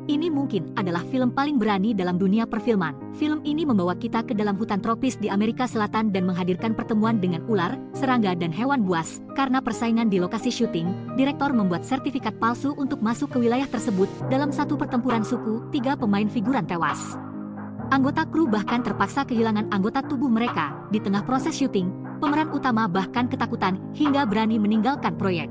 Ini mungkin adalah film paling berani dalam dunia perfilman. Film ini membawa kita ke dalam hutan tropis di Amerika Selatan dan menghadirkan pertemuan dengan ular, serangga dan hewan buas. Karena persaingan di lokasi syuting, direktor membuat sertifikat palsu untuk masuk ke wilayah tersebut. Dalam satu pertempuran suku, 3 pemain figuran tewas. Anggota kru bahkan terpaksa kehilangan anggota tubuh mereka. Di tengah proses syuting, pemeran utama bahkan ketakutan hingga berani meninggalkan proyek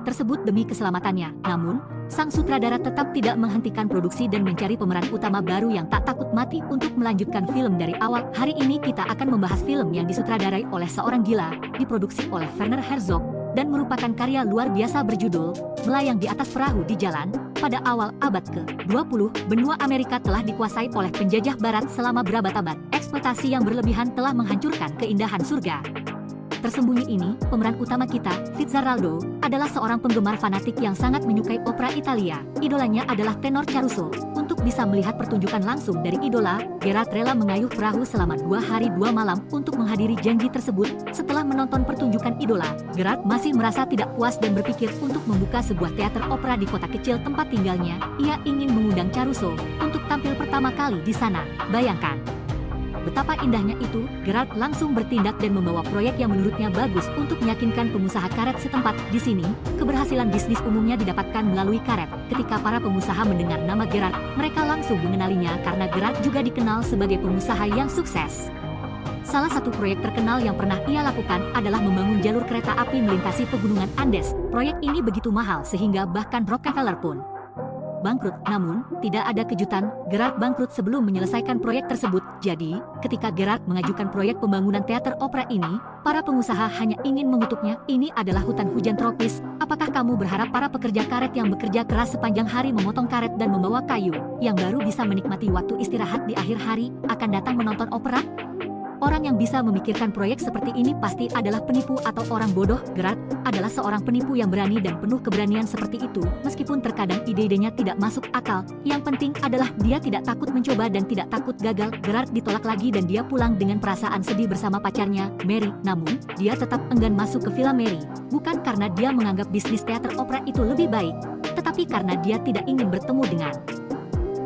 tersebut demi keselamatannya. Namun, sang sutradara tetap tidak menghentikan produksi dan mencari pemeran utama baru yang tak takut mati untuk melanjutkan film dari awal. Hari ini kita akan membahas film yang disutradarai oleh seorang gila, diproduksi oleh Werner Herzog, dan merupakan karya luar biasa berjudul Melayang di Atas Perahu di Jalan. Pada awal abad ke-20, benua Amerika telah dikuasai oleh penjajah barat selama berabad-abad. Eksploitasi yang berlebihan telah menghancurkan keindahan surga. Tersembunyi ini, pemeran utama kita, Fitzgeraldo, adalah seorang penggemar fanatik yang sangat menyukai opera Italia. Idolanya adalah tenor Caruso. Untuk bisa melihat pertunjukan langsung dari idola, Gerard rela mengayuh perahu selama 2 hari 2 malam untuk menghadiri janji tersebut. Setelah menonton pertunjukan idola, Gerard masih merasa tidak puas dan berpikir untuk membuka sebuah teater opera di kota kecil tempat tinggalnya. Ia ingin mengundang Caruso untuk tampil pertama kali di sana. Bayangkan betapa indahnya itu. Gerard langsung bertindak dan membawa proyek yang menurutnya bagus untuk meyakinkan pengusaha karet setempat. Di sini, keberhasilan bisnis umumnya didapatkan melalui karet. Ketika para pengusaha mendengar nama Gerard, mereka langsung mengenalinya karena Gerard juga dikenal sebagai pengusaha yang sukses. Salah satu proyek terkenal yang pernah ia lakukan adalah membangun jalur kereta api melintasi pegunungan Andes. Proyek ini begitu mahal sehingga bahkan Rockefeller pun bangkrut. Namun, tidak ada kejutan, Gerard bangkrut sebelum menyelesaikan proyek tersebut. Jadi, ketika Gerard mengajukan proyek pembangunan teater opera ini, para pengusaha hanya ingin mengutuknya. Ini adalah hutan hujan tropis. Apakah kamu berharap para pekerja karet yang bekerja keras sepanjang hari memotong karet dan membawa kayu, yang baru bisa menikmati waktu istirahat di akhir hari, akan datang menonton opera? Orang yang bisa memikirkan proyek seperti ini pasti adalah penipu atau orang bodoh. Gerard adalah seorang penipu yang berani dan penuh keberanian seperti itu. Meskipun terkadang ide-idenya tidak masuk akal, yang penting adalah dia tidak takut mencoba dan tidak takut gagal. Gerard ditolak lagi dan dia pulang dengan perasaan sedih bersama pacarnya, Mary. Namun, dia tetap enggan masuk ke Villa Mary. Bukan karena dia menganggap bisnis teater opera itu lebih baik, tetapi karena dia tidak ingin bertemu dengan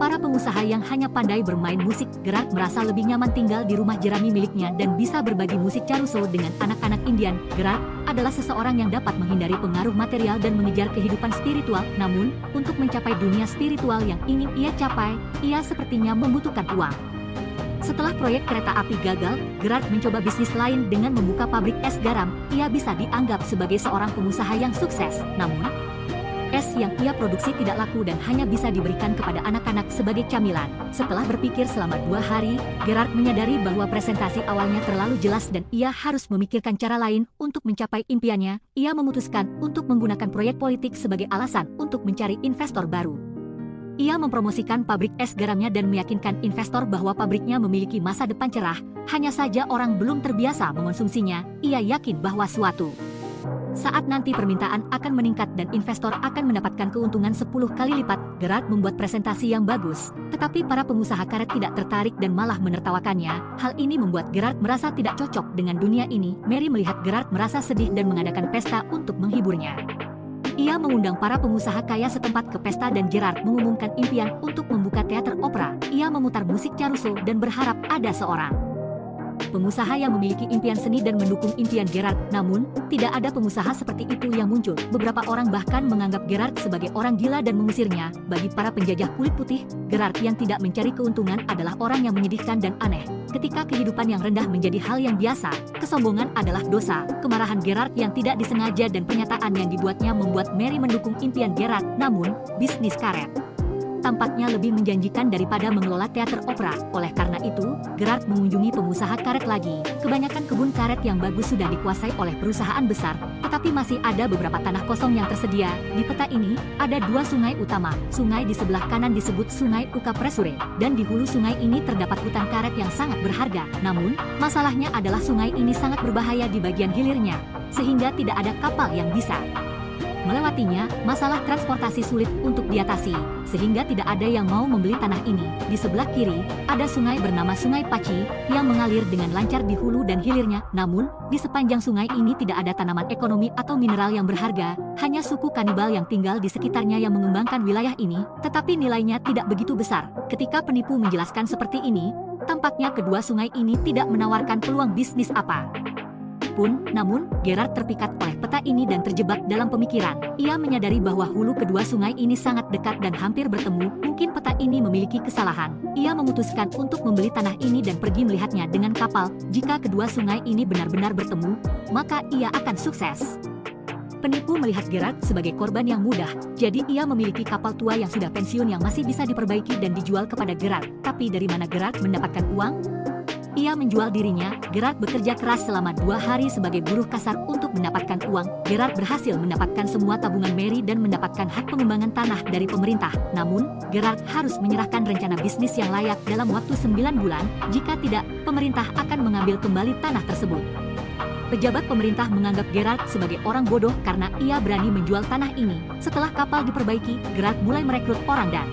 para pengusaha yang hanya pandai bermain musik. Gerard merasa lebih nyaman tinggal di rumah jerami miliknya dan bisa berbagi musik Caruso dengan anak-anak Indian. Gerard adalah seseorang yang dapat menghindari pengaruh material dan mengejar kehidupan spiritual. Namun, untuk mencapai dunia spiritual yang ingin ia capai, ia sepertinya membutuhkan uang. Setelah proyek kereta api gagal, Gerard mencoba bisnis lain dengan membuka pabrik es garam. Ia bisa dianggap sebagai seorang pengusaha yang sukses. Namun, es yang ia produksi tidak laku dan hanya bisa diberikan kepada anak-anak sebagai camilan. Setelah berpikir selama 2 hari, Gerard menyadari bahwa presentasi awalnya terlalu jelas dan ia harus memikirkan cara lain untuk mencapai impiannya. Ia memutuskan untuk menggunakan proyek politik sebagai alasan untuk mencari investor baru. Ia mempromosikan pabrik es garamnya dan meyakinkan investor bahwa pabriknya memiliki masa depan cerah. Hanya saja orang belum terbiasa mengonsumsinya. Ia yakin bahwa suatu saat nanti permintaan akan meningkat dan investor akan mendapatkan keuntungan 10 kali lipat. Gerard membuat presentasi yang bagus, tetapi para pengusaha karet tidak tertarik dan malah menertawakannya. Hal ini membuat Gerard merasa tidak cocok dengan dunia ini. Mary melihat Gerard merasa sedih dan mengadakan pesta untuk menghiburnya. Ia mengundang para pengusaha kaya setempat ke pesta dan Gerard mengumumkan impian untuk membuka teater opera. Ia memutar musik Caruso dan berharap ada seorang pengusaha yang memiliki impian seni dan mendukung impian Gerard. Namun, tidak ada pengusaha seperti itu yang muncul. Beberapa orang bahkan menganggap Gerard sebagai orang gila dan mengusirnya. Bagi para penjajah kulit putih, Gerard yang tidak mencari keuntungan adalah orang yang menyedihkan dan aneh. Ketika kehidupan yang rendah menjadi hal yang biasa, kesombongan adalah dosa. Kemarahan Gerard yang tidak disengaja dan pernyataan yang dibuatnya membuat Mary mendukung impian Gerard. Namun, bisnis karet tampaknya lebih menjanjikan daripada mengelola teater opera. Oleh karena itu, Gerard mengunjungi pengusaha karet lagi. Kebanyakan kebun karet yang bagus sudah dikuasai oleh perusahaan besar, tetapi masih ada beberapa tanah kosong yang tersedia. Di peta ini, ada 2 sungai utama. Sungai di sebelah kanan disebut Sungai Uka Presure, dan di hulu sungai ini terdapat hutan karet yang sangat berharga. Namun, masalahnya adalah sungai ini sangat berbahaya di bagian hilirnya, sehingga tidak ada kapal yang bisa melewatinya, masalah transportasi sulit untuk diatasi, sehingga tidak ada yang mau membeli tanah ini. Di sebelah kiri, ada sungai bernama Sungai Paci, yang mengalir dengan lancar di hulu dan hilirnya. Namun, di sepanjang sungai ini tidak ada tanaman ekonomi atau mineral yang berharga, hanya suku kanibal yang tinggal di sekitarnya yang mengembangkan wilayah ini, tetapi nilainya tidak begitu besar. Ketika penipu menjelaskan seperti ini, tampaknya kedua sungai ini tidak menawarkan peluang bisnis apa pun. Namun, Gerard terpikat oleh peta ini dan terjebak dalam pemikiran. Ia menyadari bahwa hulu kedua sungai ini sangat dekat dan hampir bertemu. Mungkin peta ini memiliki kesalahan. Ia memutuskan untuk membeli tanah ini dan pergi melihatnya dengan kapal. Jika kedua sungai ini benar-benar bertemu, maka ia akan sukses. Penipu melihat Gerard sebagai korban yang mudah, jadi ia memiliki kapal tua yang sudah pensiun yang masih bisa diperbaiki dan dijual kepada Gerard. Tapi dari mana Gerard mendapatkan uang? Ia menjual dirinya. Gerard bekerja keras selama 2 hari sebagai buruh kasar untuk mendapatkan uang. Gerard berhasil mendapatkan semua tabungan Mary dan mendapatkan hak pengembangan tanah dari pemerintah. Namun, Gerard harus menyerahkan rencana bisnis yang layak dalam waktu 9 bulan. Jika tidak, pemerintah akan mengambil kembali tanah tersebut. Pejabat pemerintah menganggap Gerard sebagai orang bodoh karena ia berani menjual tanah ini. Setelah kapal diperbaiki, Gerard mulai merekrut orang dan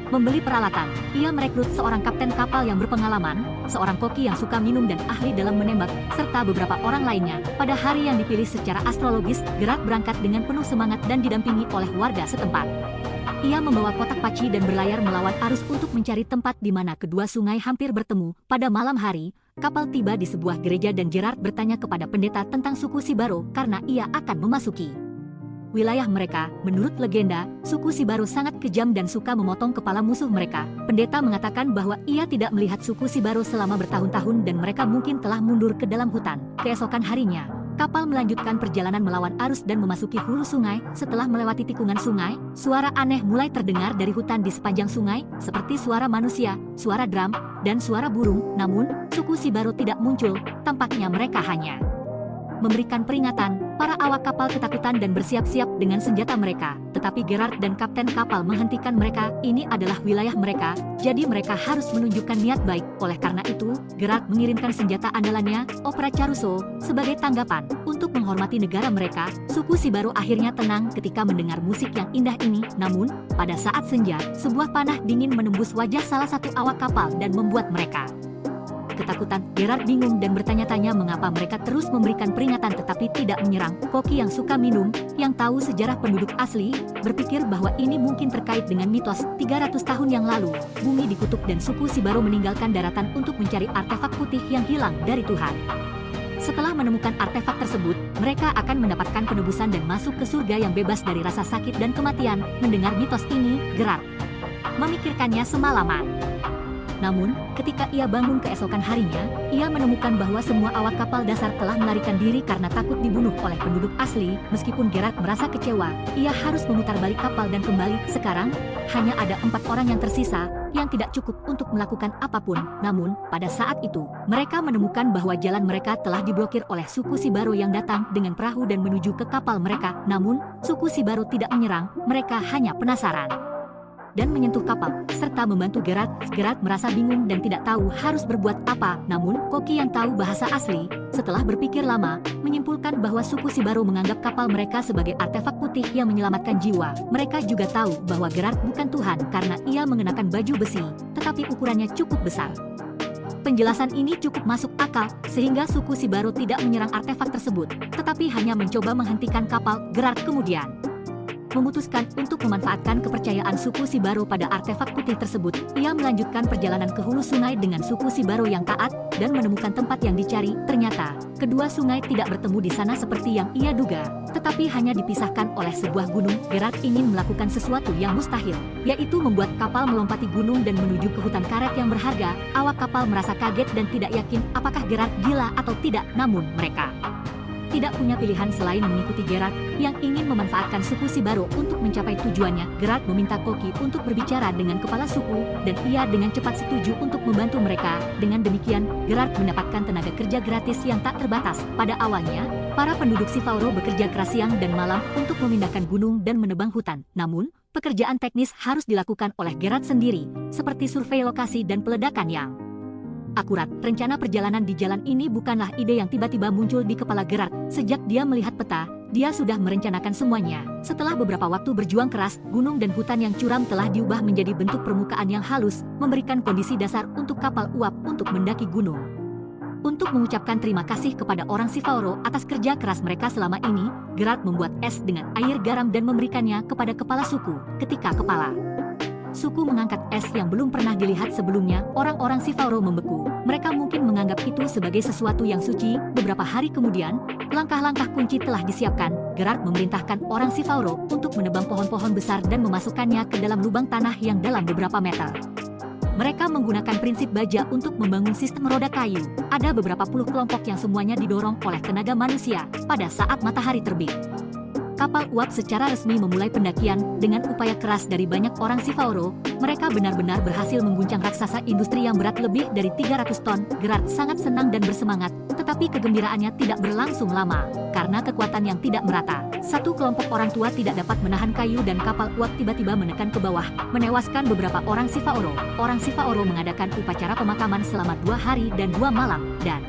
membeli peralatan. Ia merekrut seorang kapten kapal yang berpengalaman, seorang koki yang suka minum dan ahli dalam menembak, serta beberapa orang lainnya. Pada hari yang dipilih secara astrologis, Gerard berangkat dengan penuh semangat dan didampingi oleh warga setempat. Ia membawa kotak paci dan berlayar melawan arus untuk mencari tempat di mana kedua sungai hampir bertemu. Pada malam hari, kapal tiba di sebuah gereja dan Gerard bertanya kepada pendeta tentang suku Sibaro karena ia akan memasuki wilayah mereka. Menurut legenda, suku Sibaro sangat kejam dan suka memotong kepala musuh mereka. Pendeta mengatakan bahwa ia tidak melihat suku Sibaro selama bertahun-tahun dan mereka mungkin telah mundur ke dalam hutan. Keesokan harinya, kapal melanjutkan perjalanan melawan arus dan memasuki hulu sungai. Setelah melewati tikungan sungai, suara aneh mulai terdengar dari hutan di sepanjang sungai, seperti suara manusia, suara drum, dan suara burung. Namun, suku Sibaro tidak muncul. Tampaknya mereka hanya memberikan peringatan. Para awak kapal ketakutan dan bersiap-siap dengan senjata mereka. Tetapi Gerard dan kapten kapal menghentikan mereka. Ini adalah wilayah mereka, jadi mereka harus menunjukkan niat baik. Oleh karena itu, Gerard mengirimkan senjata andalannya, Opera Caruso, sebagai tanggapan. Untuk menghormati negara mereka, suku Sibaro akhirnya tenang ketika mendengar musik yang indah ini. Namun, pada saat senja, sebuah panah dingin menembus wajah salah satu awak kapal dan membuat mereka ketakutan. Gerard bingung dan bertanya-tanya mengapa mereka terus memberikan peringatan tetapi tidak menyerang. Koki yang suka minum, yang tahu sejarah penduduk asli, berpikir bahwa ini mungkin terkait dengan mitos 300 tahun yang lalu. Bumi dikutuk dan suku Sibaro meninggalkan daratan untuk mencari artefak putih yang hilang dari Tuhan. Setelah menemukan artefak tersebut, mereka akan mendapatkan penebusan dan masuk ke surga yang bebas dari rasa sakit dan kematian. Mendengar mitos ini, Gerard memikirkannya semalaman. Namun, ketika ia bangun keesokan harinya, ia menemukan bahwa semua awak kapal dasar telah melarikan diri karena takut dibunuh oleh penduduk asli. Meskipun Gerard merasa kecewa, ia harus memutar balik kapal dan kembali. Sekarang, hanya ada 4 orang yang tersisa, yang tidak cukup untuk melakukan apapun. Namun, pada saat itu, mereka menemukan bahwa jalan mereka telah diblokir oleh suku Sibaro yang datang dengan perahu dan menuju ke kapal mereka. Namun, suku Sibaro tidak menyerang, mereka hanya penasaran dan menyentuh kapal, serta membantu Gerard. Gerard merasa bingung dan tidak tahu harus berbuat apa. Namun, Koki yang tahu bahasa asli, setelah berpikir lama, menyimpulkan bahwa suku Sibaro menganggap kapal mereka sebagai artefak putih yang menyelamatkan jiwa. Mereka juga tahu bahwa Gerard bukan Tuhan karena ia mengenakan baju besi, tetapi ukurannya cukup besar. Penjelasan ini cukup masuk akal, sehingga suku Sibaro tidak menyerang artefak tersebut, tetapi hanya mencoba menghentikan kapal. Gerard kemudian memutuskan untuk memanfaatkan kepercayaan suku Sibaro pada artefak putih tersebut. Ia melanjutkan perjalanan ke hulu sungai dengan suku Sibaro yang taat dan menemukan tempat yang dicari. Ternyata, kedua sungai tidak bertemu di sana seperti yang ia duga, tetapi hanya dipisahkan oleh sebuah gunung. Gerard ingin melakukan sesuatu yang mustahil, yaitu membuat kapal melompati gunung dan menuju ke hutan karet yang berharga. Awak kapal merasa kaget dan tidak yakin apakah Gerard gila atau tidak. Namun mereka tidak punya pilihan selain mengikuti Gerard yang ingin memanfaatkan suku Sibaro untuk mencapai tujuannya. Gerard meminta Koki untuk berbicara dengan kepala suku dan ia dengan cepat setuju untuk membantu mereka. Dengan demikian, Gerard mendapatkan tenaga kerja gratis yang tak terbatas. Pada awalnya, para penduduk Sivaro bekerja keras siang dan malam untuk memindahkan gunung dan menebang hutan. Namun, pekerjaan teknis harus dilakukan oleh Gerard sendiri, seperti survei lokasi dan peledakan yang akurat. Rencana perjalanan di jalan ini bukanlah ide yang tiba-tiba muncul di kepala Gerard. Sejak dia melihat peta, dia sudah merencanakan semuanya. Setelah beberapa waktu berjuang keras, gunung dan hutan yang curam telah diubah menjadi bentuk permukaan yang halus, memberikan kondisi dasar untuk kapal uap untuk mendaki gunung. Untuk mengucapkan terima kasih kepada orang Sivauro atas kerja keras mereka selama ini, Gerard membuat es dengan air garam dan memberikannya kepada kepala suku. Ketika kepala suku mengangkat es yang belum pernah dilihat sebelumnya, orang-orang Sivauro membeku. Mereka mungkin menganggap itu sebagai sesuatu yang suci. Beberapa hari kemudian, langkah-langkah kunci telah disiapkan. Gerard memerintahkan orang Sivauro untuk menebang pohon-pohon besar dan memasukkannya ke dalam lubang tanah yang dalam beberapa meter. Mereka menggunakan prinsip baja untuk membangun sistem roda kayu. Ada beberapa puluh kelompok yang semuanya didorong oleh tenaga manusia pada saat matahari terbit. Kapal uap secara resmi memulai pendakian dengan upaya keras dari banyak orang Sivauro. Mereka benar-benar berhasil mengguncang raksasa industri yang berat lebih dari 300 ton. Gerard sangat senang dan bersemangat, tetapi kegembiraannya tidak berlangsung lama karena kekuatan yang tidak merata. Satu kelompok orang tua tidak dapat menahan kayu dan kapal uap tiba-tiba menekan ke bawah, menewaskan beberapa orang Sivauro. Orang Sivauro mengadakan upacara pemakaman selama 2 hari dan 2 malam, dan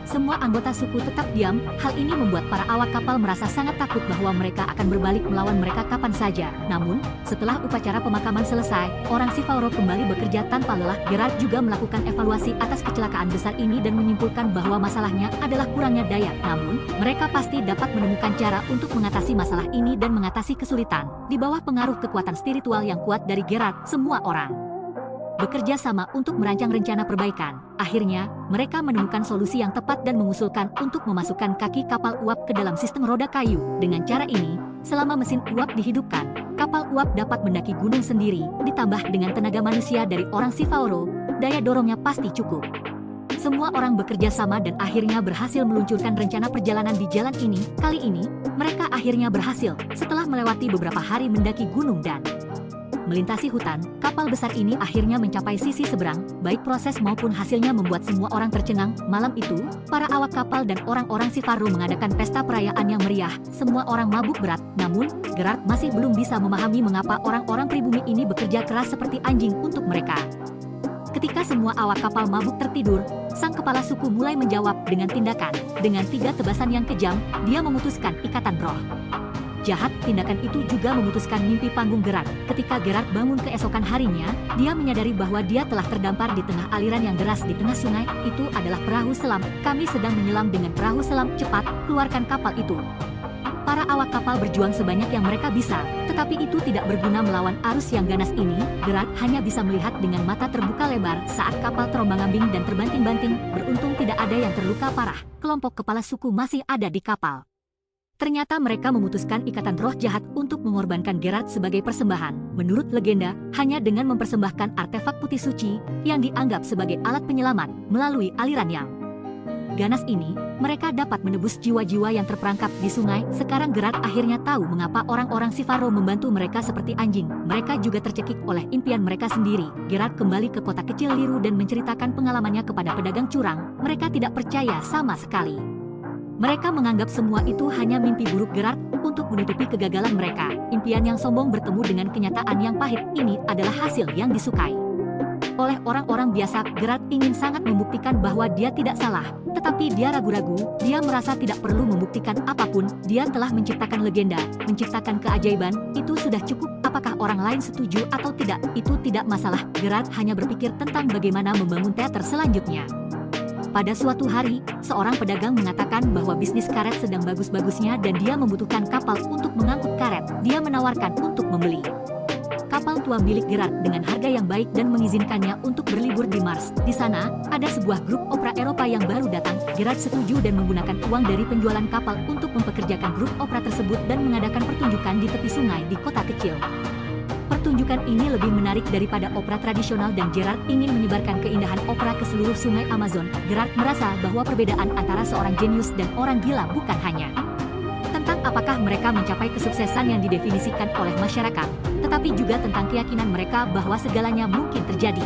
semua anggota suku tetap diam. Hal ini membuat para awak kapal merasa sangat takut bahwa mereka akan berbalik melawan mereka kapan saja. Namun, setelah upacara pemakaman selesai, orang Sivauro kembali bekerja tanpa lelah. Gerard juga melakukan evaluasi atas kecelakaan besar ini dan menyimpulkan bahwa masalahnya adalah kurangnya daya. Namun, mereka pasti dapat menemukan cara untuk mengatasi masalah ini dan mengatasi kesulitan. Di bawah pengaruh kekuatan spiritual yang kuat dari Gerard, semua orang bekerja sama untuk merancang rencana perbaikan. Akhirnya, mereka menemukan solusi yang tepat dan mengusulkan untuk memasukkan kaki kapal uap ke dalam sistem roda kayu. Dengan cara ini, selama mesin uap dihidupkan, kapal uap dapat mendaki gunung sendiri. Ditambah dengan tenaga manusia dari orang Sivauro, daya dorongnya pasti cukup. Semua orang bekerja sama dan akhirnya berhasil meluncurkan rencana perjalanan di jalan ini. Kali ini, mereka akhirnya berhasil setelah melewati beberapa hari mendaki gunung dan melintasi hutan. Kapal besar ini akhirnya mencapai sisi seberang. Baik proses maupun hasilnya membuat semua orang tercengang. Malam itu, para awak kapal dan orang-orang Sivauro mengadakan pesta perayaan yang meriah. Semua orang mabuk berat. Namun, Gerard masih belum bisa memahami mengapa orang-orang pribumi ini bekerja keras seperti anjing untuk mereka. Ketika semua awak kapal mabuk tertidur, sang kepala suku mulai menjawab dengan tindakan. Dengan 3 tebasan yang kejam, dia memutuskan ikatan roh jahat. Tindakan itu juga memutuskan mimpi panggung Gerard. Ketika Gerard bangun keesokan harinya, dia menyadari bahwa dia telah terdampar di tengah aliran yang deras di tengah sungai. Itu adalah perahu selam. Kami sedang menyelam dengan perahu selam. Cepat, keluarkan kapal itu. Para awak kapal berjuang sebanyak yang mereka bisa, tetapi itu tidak berguna melawan arus yang ganas ini. Gerard hanya bisa melihat dengan mata terbuka lebar saat kapal terombang-ambing dan terbanting-banting. Beruntung tidak ada yang terluka parah. Kelompok kepala suku masih ada di kapal. Ternyata mereka memutuskan ikatan roh jahat untuk mengorbankan Gerard sebagai persembahan. Menurut legenda, hanya dengan mempersembahkan artefak putih suci yang dianggap sebagai alat penyelamat melalui aliran yang ganas ini, mereka dapat menebus jiwa-jiwa yang terperangkap di sungai. Sekarang Gerard akhirnya tahu mengapa orang-orang Sivauro membantu mereka seperti anjing. Mereka juga tercekik oleh impian mereka sendiri. Gerard kembali ke kota kecil Liru dan menceritakan pengalamannya kepada pedagang curang. Mereka tidak percaya sama sekali. Mereka menganggap semua itu hanya mimpi buruk Gerard untuk menutupi kegagalan mereka. Impian yang sombong bertemu dengan kenyataan yang pahit. Ini adalah hasil yang disukai oleh orang-orang biasa. Gerard ingin sangat membuktikan bahwa dia tidak salah, tetapi dia ragu-ragu. Dia merasa tidak perlu membuktikan apapun. Dia telah menciptakan legenda, menciptakan keajaiban. Itu sudah cukup. Apakah orang lain setuju atau tidak, itu tidak masalah. Gerard hanya berpikir tentang bagaimana membangun teater selanjutnya. Pada suatu hari, seorang pedagang mengatakan bahwa bisnis karet sedang bagus-bagusnya dan dia membutuhkan kapal untuk mengangkut karet. Dia menawarkan untuk membeli kapal tua milik Gerard dengan harga yang baik dan mengizinkannya untuk berlibur di Mars. Di sana, ada sebuah grup opera Eropa yang baru datang. Gerard setuju dan menggunakan uang dari penjualan kapal untuk mempekerjakan grup opera tersebut dan mengadakan pertunjukan di tepi sungai di kota kecil. Pertunjukan ini lebih menarik daripada opera tradisional dan Gerard ingin menyebarkan keindahan opera ke seluruh sungai Amazon. Gerard merasa bahwa perbedaan antara seorang jenius dan orang gila bukan hanya tentang apakah mereka mencapai kesuksesan yang didefinisikan oleh masyarakat, tetapi juga tentang keyakinan mereka bahwa segalanya mungkin terjadi.